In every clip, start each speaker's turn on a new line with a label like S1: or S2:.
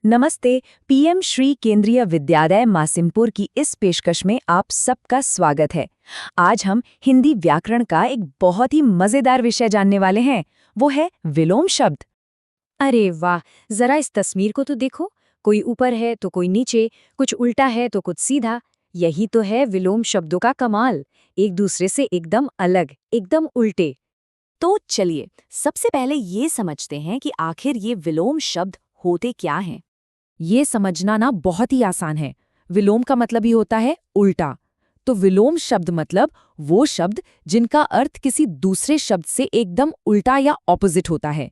S1: नमस्ते। पीएम श्री केंद्रीय विद्यालय मासिमपुर की इस पेशकश में आप सबका स्वागत है। आज हम हिंदी व्याकरण का एक बहुत ही मजेदार विषय जानने वाले हैं। वो है विलोम शब्द।
S2: अरे वाह, जरा इस तस्वीर को तो देखो। कोई ऊपर है तो कोई नीचे, कुछ उल्टा है तो कुछ सीधा। यही तो है विलोम शब्दों का कमाल। एक दूसरे से एकदम अलग, एकदम उल्टे।
S1: तो चलिए सबसे पहले ये समझते हैं कि आखिर ये विलोम शब्द होते क्या हैं। ये समझना ना बहुत ही आसान है। विलोम का मतलब ही होता है उल्टा। तो विलोम शब्द मतलब वो शब्द जिनका अर्थ किसी दूसरे शब्द से एकदम उल्टा या ऑपोजिट होता है।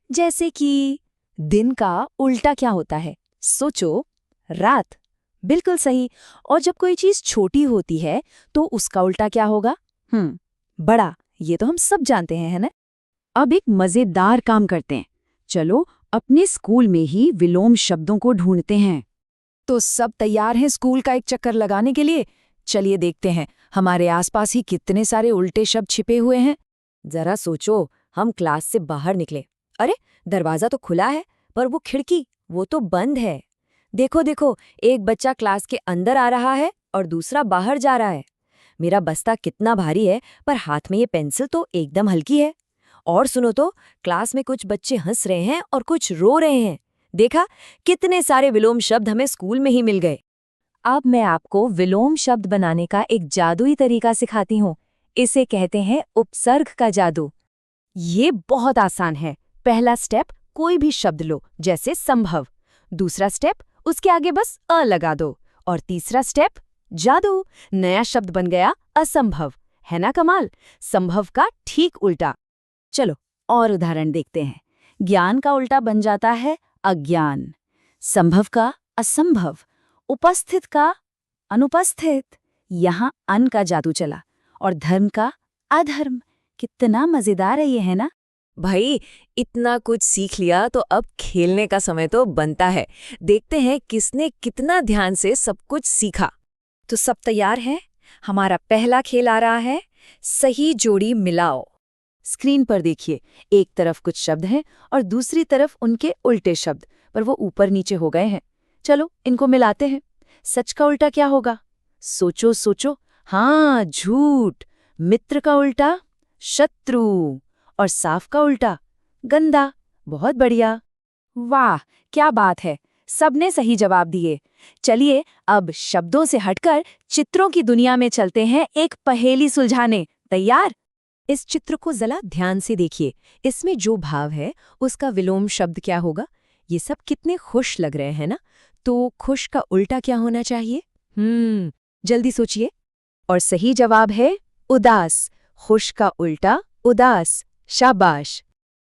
S1: जैसे कि दिन का उल्टा क्या होता है? सोचो, रात। बिल्कुल सही। और जब कोई चीज छोटी होती है तो उसका उल्टा क्या होगा? बड़ा। ये तो हम सब जानते हैं, है ना? अब एक मजेदार काम करते हैं। चलो अपने स्कूल में ही विलोम शब्दों को ढूंढते हैं। तो सब तैयार हैं स्कूल का एक चक्कर लगाने के लिए? चलिए देखते हैं हमारे आसपास ही कितने सारे उल्टे शब्द छिपे हुए हैं। जरा सोचो, हम क्लास से बाहर निकले। अरे, दरवाजा तो खुला है, पर वो खिड़की वो तो बंद है। देखो देखो, एक बच्चा क्लास के अंदर आ रहा है और दूसरा बाहर जा रहा है। मेरा बस्ता कितना भारी है, पर हाथ में ये पेंसिल तो एकदम हल्की है। और सुनो तो, क्लास में कुछ बच्चे हंस रहे हैं और कुछ रो रहे हैं। देखा, कितने सारे विलोम शब्द हमें स्कूल में ही मिल गए। अब मैं आपको विलोम शब्द बनाने का एक जादुई तरीका सिखाती हूँ। इसे कहते हैं उपसर्ग का जादू। ये बहुत आसान है। पहला स्टेप, कोई भी शब्द लो, जैसे संभव। दूसरा स्टेप, उसके आगे बस अ लगा दो। और तीसरा स्टेप, जादू, नया शब्द बन गया असंभव। है ना कमाल? संभव का ठीक उल्टा। चलो और उदाहरण देखते हैं। ज्ञान का उल्टा बन जाता है अज्ञान, संभव का असंभव, उपस्थित का अनुपस्थित। यहाँ अन का जादू चला। और धर्म का अधर्म। कितना मजेदार है ये, है ना? भाई, इतना कुछ सीख लिया तो अब खेलने का समय तो बनता है। देखते हैं किसने कितना ध्यान से सब कुछ सीखा। तो सब तैयार हैं? हमारा पहला खेल आ रहा है, सही जोड़ी मिलाओ। स्क्रीन पर देखिए, एक तरफ कुछ शब्द हैं और दूसरी तरफ उनके उल्टे शब्द, पर वो ऊपर नीचे हो गए हैं। चलो इनको मिलाते हैं। सच का उल्टा क्या होगा? सोचो सोचो। हाँ, झूठ। मित्र का उल्टा शत्रु। और साफ का उल्टा गंदा। बहुत बढ़िया। वाह, क्या बात है। सबने सही जवाब दिए। चलिए अब शब्दों से हटकर चित्रों की दुनिया में चलते हैं एक पहेली सुलझाने। तैयार? इस चित्र को जरा ध्यान से देखिए। इसमें जो भाव है उसका विलोम शब्द क्या होगा? ये सब कितने खुश लग रहे हैं ना? तो खुश का उल्टा क्या होना चाहिए? जल्दी सोचिए। और सही जवाब है उदास। खुश का उल्टा उदास। शाबाश।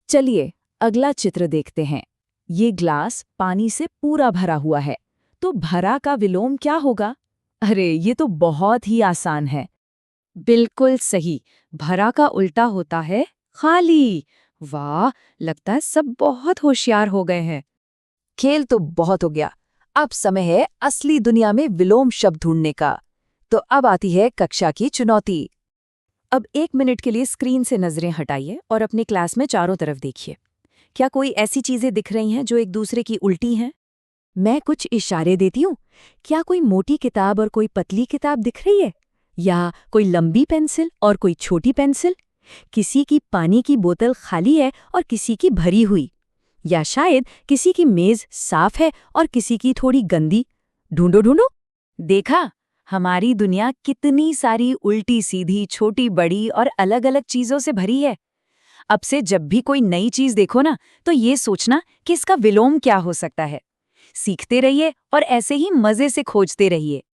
S1: चलिए अगला चित्र देखते हैं। ये ग्लास पानी से पूरा भरा हुआ है, तो भरा का विलोम क्या होगा? अरे, ये तो बहुत ही आसान है। बिल्कुल सही। भरा का उल्टा होता है खाली। वाह, लगता है सब बहुत होशियार हो गए हैं। खेल तो बहुत हो गया। अब समय है असली दुनिया में विलोम शब्द ढूंढने का। तो अब आती है कक्षा की चुनौती। अब 1 मिनट के लिए स्क्रीन से नजरें हटाइए और अपनी क्लास में चारों तरफ देखिए। क्या कोई ऐसी चीजें दिख रही हैं जो एक दूसरे की उल्टी हैं? मैं कुछ इशारे देती हूँ। क्या कोई मोटी किताब और कोई पतली किताब दिख रही है? या कोई लंबी पेंसिल और कोई छोटी पेंसिल? किसी की पानी की बोतल खाली है और किसी की भरी हुई? या शायद किसी की मेज साफ है और किसी की थोड़ी गंदी? ढूंढो ढूंढो। देखा, हमारी दुनिया कितनी सारी उल्टी सीधी, छोटी बड़ी और अलग अलग चीजों से भरी है। अब से जब भी कोई नई चीज देखो ना, तो ये सोचना कि इसका विलोम क्या हो सकता है। सीखते रहिए और ऐसे ही मजे से खोजते रहिए।